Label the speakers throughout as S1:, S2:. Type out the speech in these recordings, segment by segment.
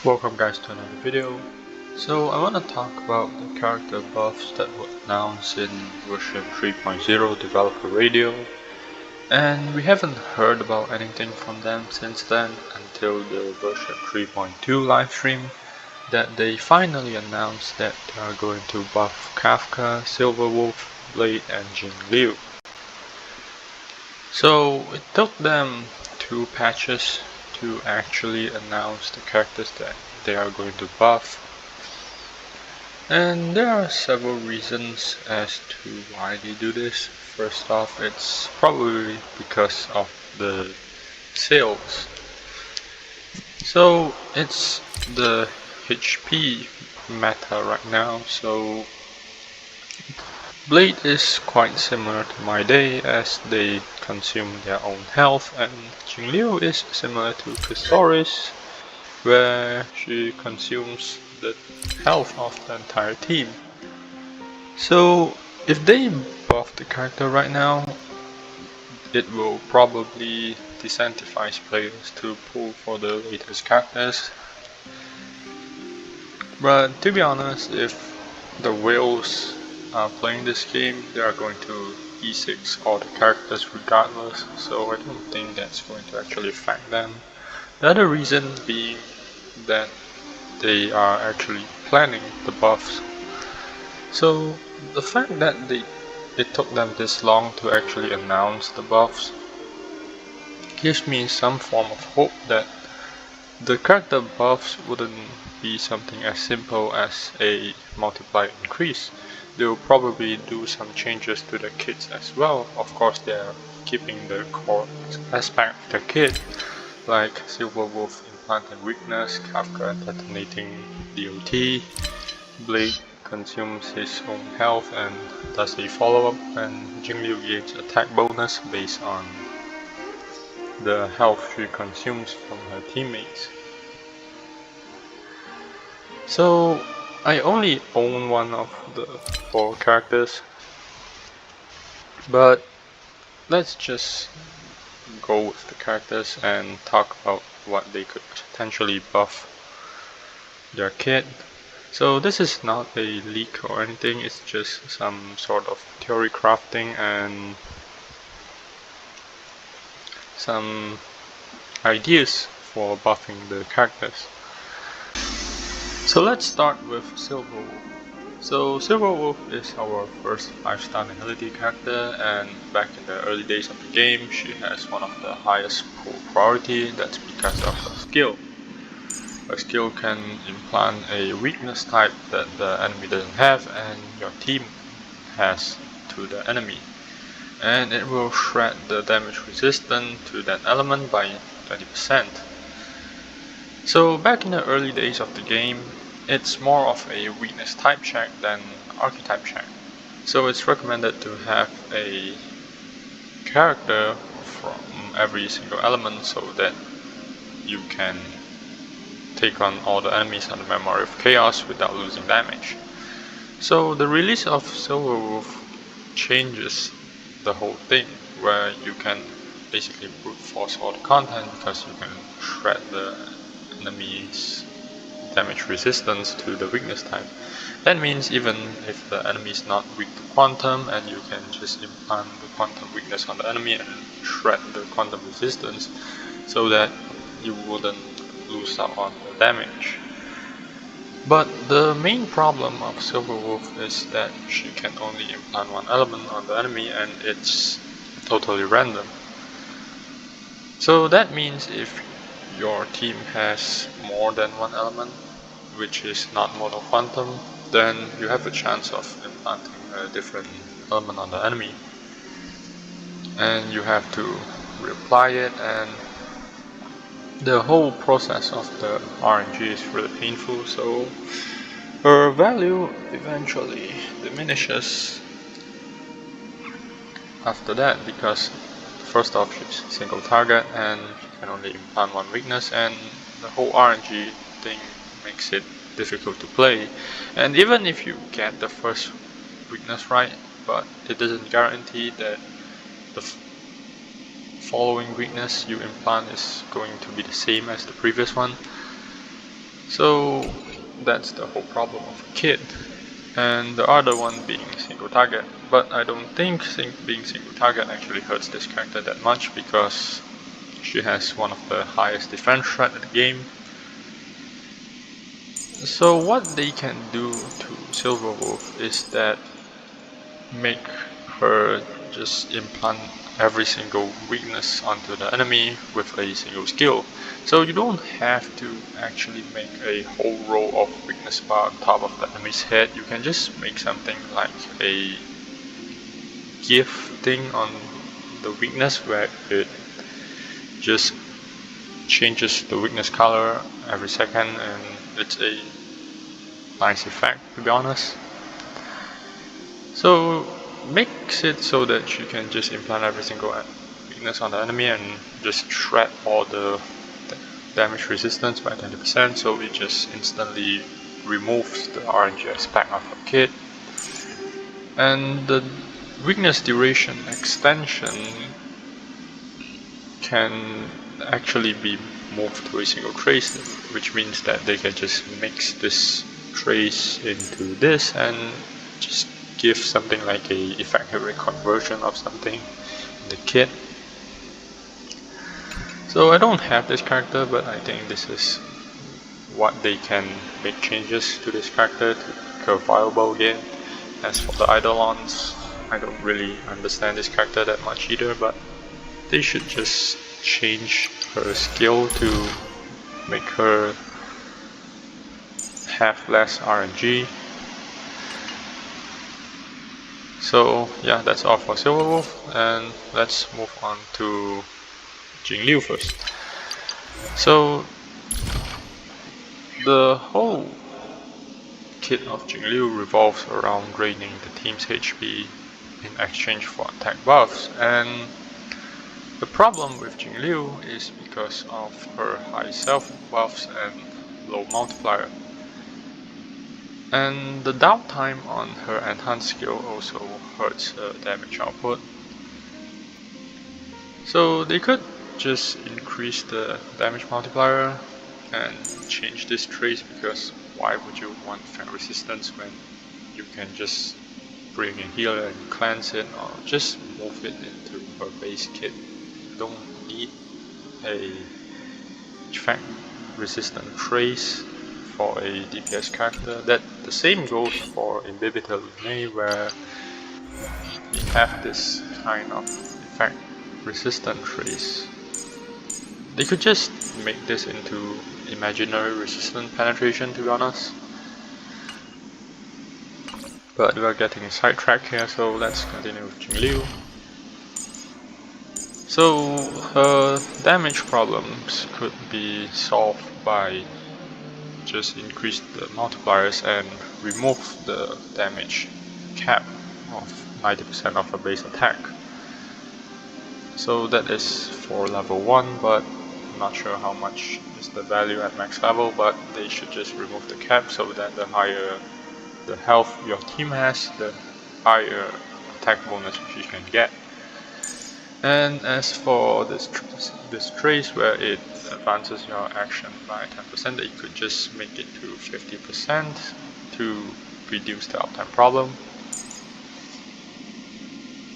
S1: Welcome guys to another video. So I want to talk about the character buffs that were announced in version 3.0 developer radio, and we haven't heard about anything from them since then until the version 3.2 livestream that they finally announced that they are going to buff Kafka, Silverwolf, Blade and Jing Liu. So it took them 2 patches to actually announce the characters that they are going to buff, and there are several reasons as to why they do this. First off, it's probably because of the sales. So it's the HP meta right now, so Blade is quite similar to My Day as they consume their own health, and Jing Liu is similar to Pistoris, where she consumes the health of the entire team. So if they buff the character right now, it will probably disincentivize players to pull for the latest characters. But to be honest, if the whales are playing this game, they are going to E6 all the characters regardless, so I don't think that's going to actually affect them. The other reason being that they are actually planning the buffs. So the fact that it took them this long to actually announce the buffs gives me some form of hope that the character buffs wouldn't be something as simple as a multiplier increase. They will probably do some changes to the kits as well. Of course, they are keeping the core aspect of the kit, like Silverwolf implanting weakness, Kafka detonating DOT, Blade consumes his own health and does a follow-up, and Jing Liu gains attack bonus based on the health she consumes from her teammates. So I only own one of the 4 characters, but let's just go with the characters and talk about what they could potentially buff their kit. So this is not a leak or anything, it's just some sort of theory crafting and some ideas for buffing the characters. So let's start with Silverwolf. So Silverwolf is our first 5-star ability character, and back in the early days of the game she has one of the highest pull priority. That's because of her skill. Her skill can implant a weakness type that the enemy doesn't have and your team has to the enemy, and it will shred the damage resistance to that element by 20%. So back in the early days of the game, it's more of a weakness type check than archetype check. So it's recommended to have a character from every single element so that you can take on all the enemies on the Memory of Chaos without losing damage. So the release of Silverwolf changes the whole thing, where you can basically brute force all the content because you can shred the enemy's damage resistance to the weakness type. That means even if the enemy is not weak to quantum, and you can just implant the quantum weakness on the enemy and shred the quantum resistance so that you wouldn't lose out on the damage. But the main problem of Silverwolf is that she can only implant one element on the enemy and it's totally random. So that means if your team has more than one element, which is not mono quantum, then you have a chance of implanting a different element on the enemy, and you have to reapply it, and the whole process of the RNG is really painful, so her value eventually diminishes after that, because first off she's single target and she can only implant one weakness, and the whole RNG thing makes it difficult to play. And even if you get the first weakness right, but it doesn't guarantee that the following weakness you implant is going to be the same as the previous one. So that's the whole problem of a kid. And the other one being single target. But I don't think being single target actually hurts this character that much because she has one of the highest defense threat in the game. So what they can do to Silverwolf is that make her just implant every single weakness onto the enemy with a single skill. So you don't have to actually make a whole row of weakness bar on top of the enemy's head. You can just make something like a GIF thing on the weakness where it just changes the weakness color every second, and it's a nice effect, to be honest. So makes it so that you can just implant every single weakness on the enemy and just shred all the damage resistance by 20%, so it just instantly removes the RNG aspect of a kit. And the weakness duration extension can actually be moved to a single trace, which means that they can just mix this trace into this and just give something like a effective conversion of something in the kit. So I don't have this character, but I think this is what they can make changes to this character to make her viable again. As for the Eidolons, I don't really understand this character that much either, but they should just change her skill to make her have less RNG. So yeah, that's all for Silverwolf, and let's move on to Jingliu first. So the whole kit of Jingliu revolves around draining the team's HP in exchange for attack buffs, and the problem with Jingliu is because of her high self buffs and low multiplier. And the downtime on her enhanced skill also hurts her damage output. So they could just increase the damage multiplier and change this trace, because why would you want fat resistance when you can just bring a healer and cleanse it, or just move it into her base kit? You don't need a fat resistant trace for a DPS character. That the same goes for Imbibitor Lunae, where you have this kind of effect resistant trace. They could just make this into imaginary resistant penetration, to be honest. But we are getting sidetracked here, so let's continue with Jingliu. So her damage problems could be solved by just increase the multipliers and remove the damage cap of 90% of her base attack. So that is for level 1, but I'm not sure how much is the value at max level, but they should just remove the cap so that the higher the health your team has, the higher attack bonus you can get. And as for this trace where it advances your action by 10%, you could just make it to 50% to reduce the uptime problem.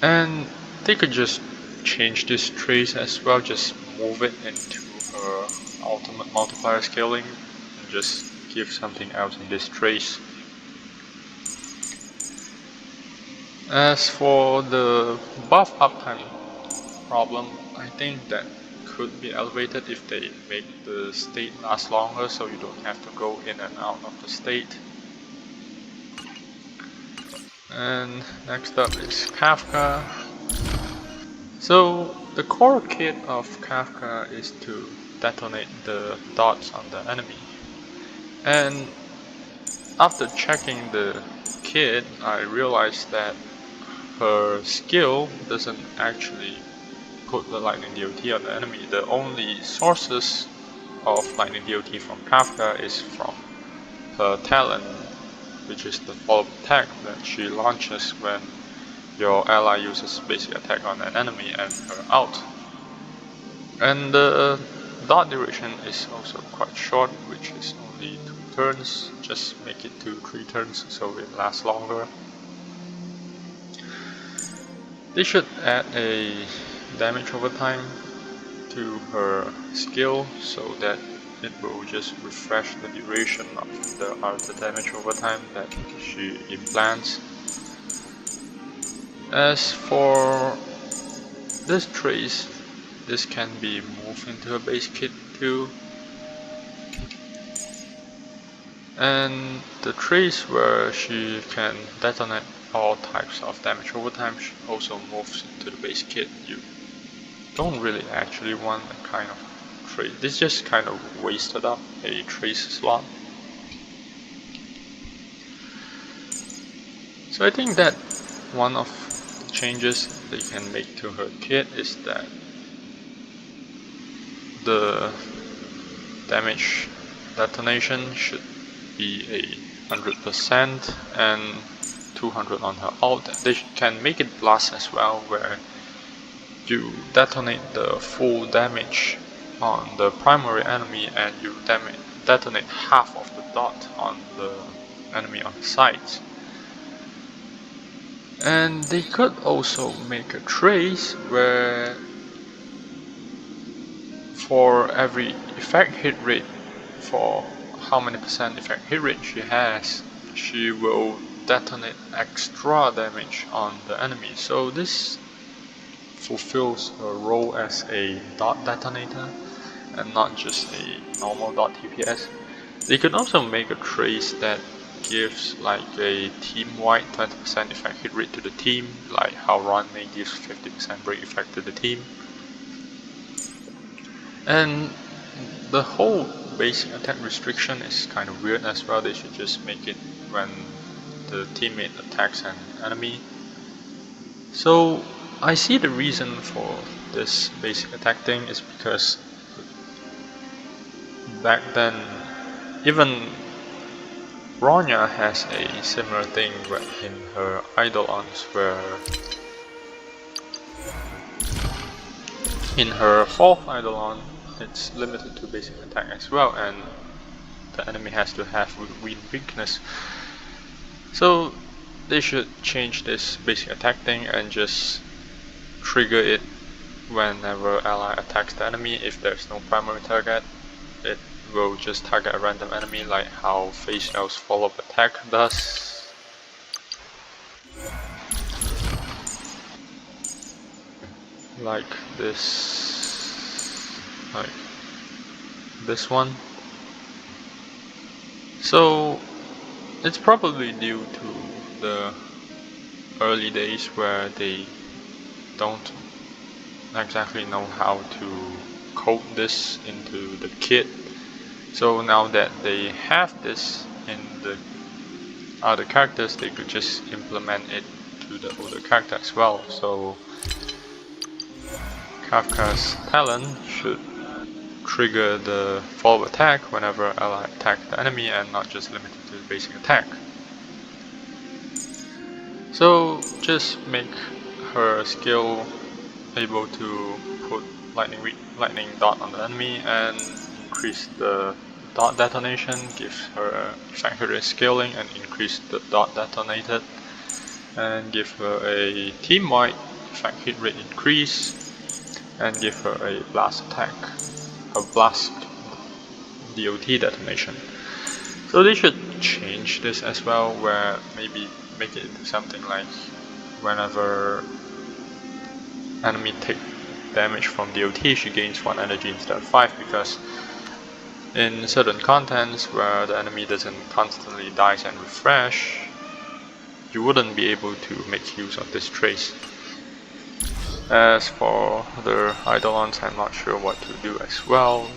S1: And they could just change this trace as well, just move it into her ultimate multiplier scaling and just give something else in this trace. As for the buff uptime problem, I think that could be elevated if they make the state last longer, so you don't have to go in and out of the state. And next up is Kafka. So the core kit of Kafka is to detonate the dots on the enemy. And after checking the kit, I realized that her skill doesn't actually put the lightning DOT on the enemy. The only sources of lightning DOT from Kafka is from her talent, which is the follow-up attack that she launches when your ally uses basic attack on an enemy and her out. And the dot duration is also quite short, which is only 2 turns, just make it to 3 turns so it lasts longer. They should add a damage over time to her skill so that it will just refresh the duration of the other damage over time that she implants. As for this trace, this can be moved into a base kit too. And the trace where she can detonate all types of damage over time also moves into the base kit. You don't really actually want a kind of trace. This just kind of wasted up a trace slot. So I think that one of the changes they can make to her kit is that the damage detonation should be 100% and 200 on her ult. They can make it blast as well, where you detonate the full damage on the primary enemy and you detonate half of the dot on the enemy on the sides. And they could also make a trace where for every effect hit rate, for how many percent effect hit rate she has, she will detonate extra damage on the enemy. So this fulfills her role as a dot detonator and not just a normal dot TPS. They could also make a trace that gives like a team-wide 20% effect hit rate to the team, like how May gives 50% break effect to the team. And the whole basic attack restriction is kind of weird as well. They should just make it when the teammate attacks an enemy. So I see the reason for this basic attack thing is because back then even Bronya has a similar thing in her Eidolons, where in her 4th Eidolon it's limited to basic attack as well, and the enemy has to have weakness. So they should change this basic attack thing and just trigger it whenever ally attacks the enemy. If there's no primary target, it will just target a random enemy, like how Phase Shell's follow-up attack does. Like this one. So it's probably due to the early days where they don't exactly know how to code this into the kit. So now that they have this in the other characters, they could just implement it to the older character as well. So Kafka's talent should trigger the follow attack whenever ally attack the enemy and not just limited to the basic attack. So just make her skill able to put lightning dot on the enemy and increase the dot detonation, give her effect hit rate scaling and increase the dot detonated, and give her a team-wide effect hit rate increase, and give her a blast attack, a blast DOT detonation. So they should change this as well, where maybe make it into something like whenever enemy take damage from DOT, she gains 1 energy instead of 5, because in certain contents where the enemy doesn't constantly dice and refresh, you wouldn't be able to make use of this trace. As for other Eidolons, I'm not sure what to do as well.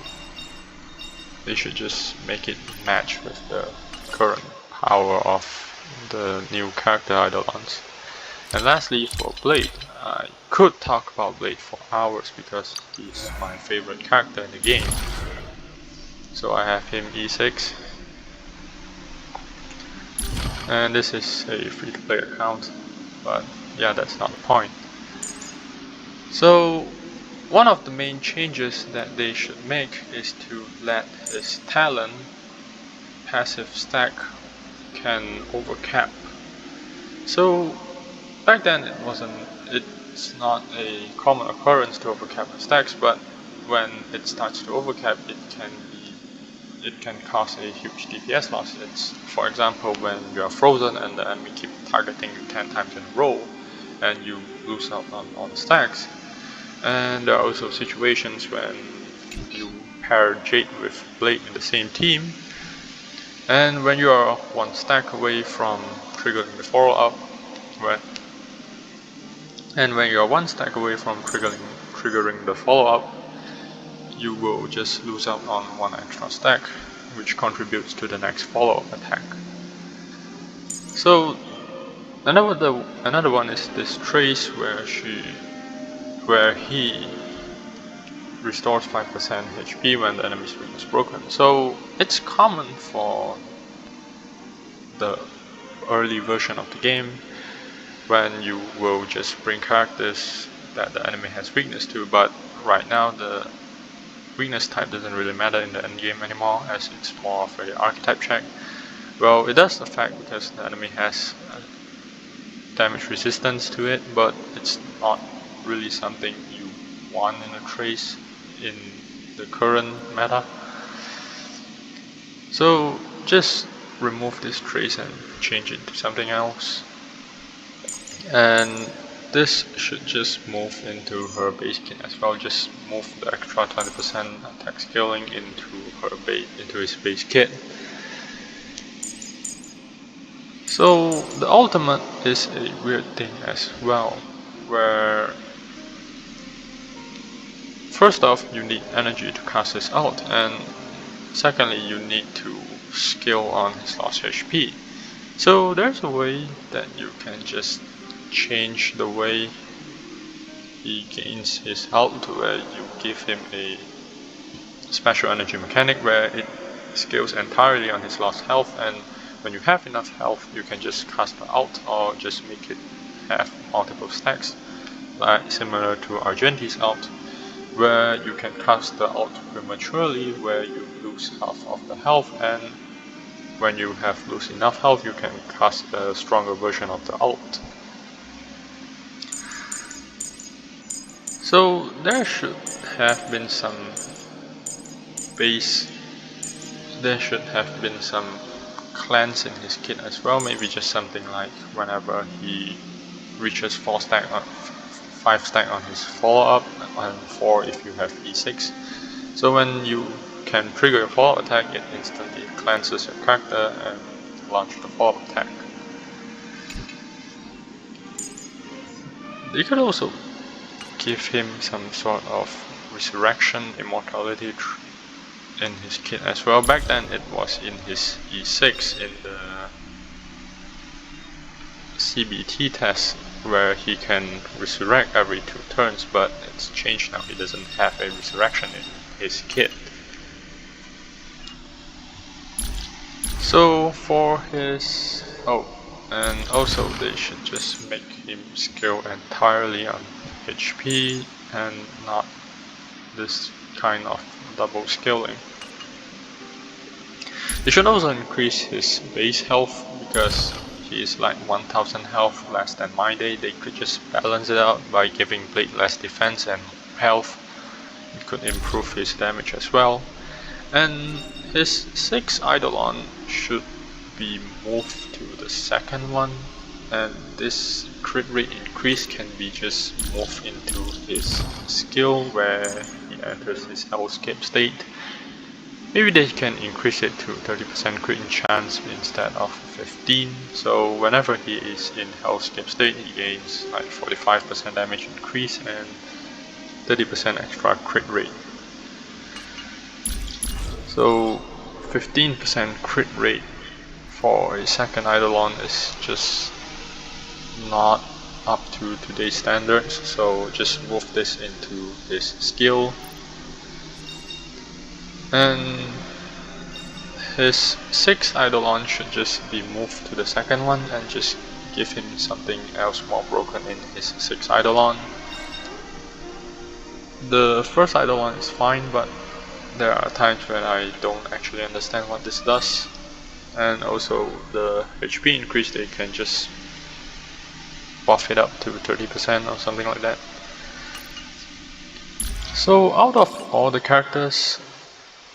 S1: They should just make it match with the current power of the new character Eidolons. And lastly, for Blade, I could talk about Blade for hours because he's my favorite character in the game. So I have him E6, and this is a free-to-play account, but yeah, that's not the point. So one of the main changes that they should make is to let his talent passive stack can overcap. So back then it's not a common occurrence to overcap the stacks, but when it starts to overcap, it can cause a huge DPS loss. It's, for example, when you are frozen and the enemy keep targeting you 10 times in a row and you lose out on stacks. And there are also situations when you pair Jade with Blade in the same team, and when you are one stack away from triggering the follow-up, when you are one stack away from triggering the follow-up, you will just lose out on one extra stack, which contributes to the next follow-up attack. So another one is this Trace where he restores 5% HP when the enemy's weakness is broken. So it's common for the early version of the game when you will just bring characters that the enemy has weakness to, but right now the weakness type doesn't really matter in the endgame anymore, as it's more of an archetype check. Well, it does affect because the enemy has damage resistance to it, but it's not really something you want in a Trace in the current meta. So just remove this Trace and change it to something else. And this should just move into her base kit as well. Just move the extra 20% attack scaling into his base kit. So the ultimate is a weird thing as well, where first off you need energy to cast his ult, and secondly you need to skill on his lost HP. So there's a way that you can just change the way he gains his ult, where you give him a special energy mechanic where it scales entirely on his lost health, and when you have enough health you can just cast the ult or just make it have multiple stacks, like similar to Argenti's ult, where you can cast the ult prematurely where you lose half of the health, and when you have lose enough health you can cast a stronger version of the ult. So there should have been some cleanse in his kit as well, maybe just something like whenever he reaches 5 stack on his follow-up, and 4 if you have E6. So when you can trigger your follow-up attack, it instantly cleanses your character and launch the follow-up attack. You could also give him some sort of resurrection, immortality in his kit as well. Back then it was in his E6 in the CBT test, where he can resurrect every 2 turns, but it's changed now. He doesn't have a resurrection in his kit. So for his and also they should just make him skill entirely on HP and not this kind of double scaling. They should also increase his base health, because he is like 1000 health less than my day. They could just balance it out by giving Blade less defense and health. It could improve his damage as well. And his 6 Eidolon should be moved to the second one, and this crit rate increase can be just moved into his skill where he enters his hellscape state. Maybe they can increase it to 30% crit chance instead of 15, so whenever he is in hellscape state he gains like 45% damage increase and 30% extra crit rate. So 15% crit rate for a second Eidolon is just not up to today's standards, so just move this into his skill. And his 6 Eidolon should just be moved to the second one and just give him something else more broken in his 6 Eidolon. The first Eidolon is fine, but there are times when I don't actually understand what this does. and also the HP increase, they can just buff it up to 30% or something like that. So out of all the characters,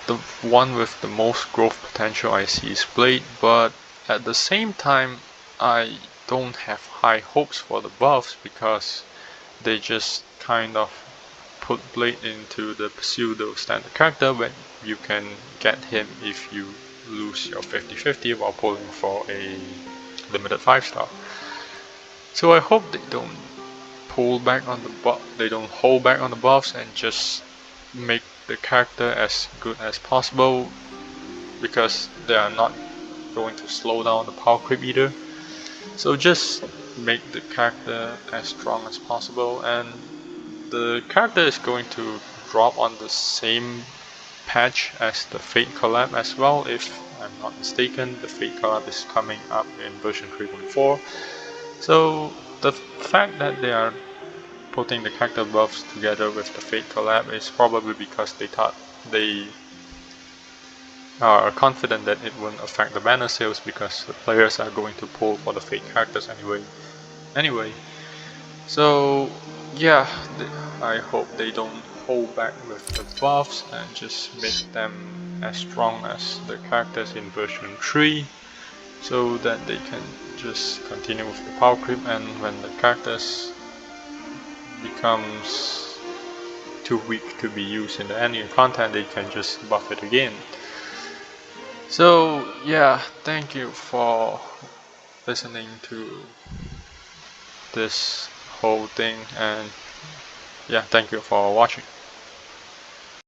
S1: the one with the most growth potential I see is Blade, but at the same time I don't have high hopes for the buffs because they just kind of put Blade into the pseudo standard character when you can get him if you lose your 50-50 while pulling for a limited 5-star. So I hope they don't pull back on the they don't hold back on the buffs and just make the character as good as possible, because they are not going to slow down the power creep either. So just make the character as strong as possible, and the character is going to drop on the same patch as the Fate collab as well. If I'm not mistaken, the Fate collab is coming up in version 3.4. So the fact that they are putting the character buffs together with the Fate collab is probably because they thought they are confident that it won't affect the banner sales, because the players are going to pull for the Fate characters anyway. So yeah, I hope they don't hold back with the buffs and just make them as strong as the characters in version 3, so that they can just continue with the power creep, and when the characters becomes too weak to be used in the annual content, they can just buff it again. So yeah, thank you for listening to this whole thing, and yeah, thank you for watching.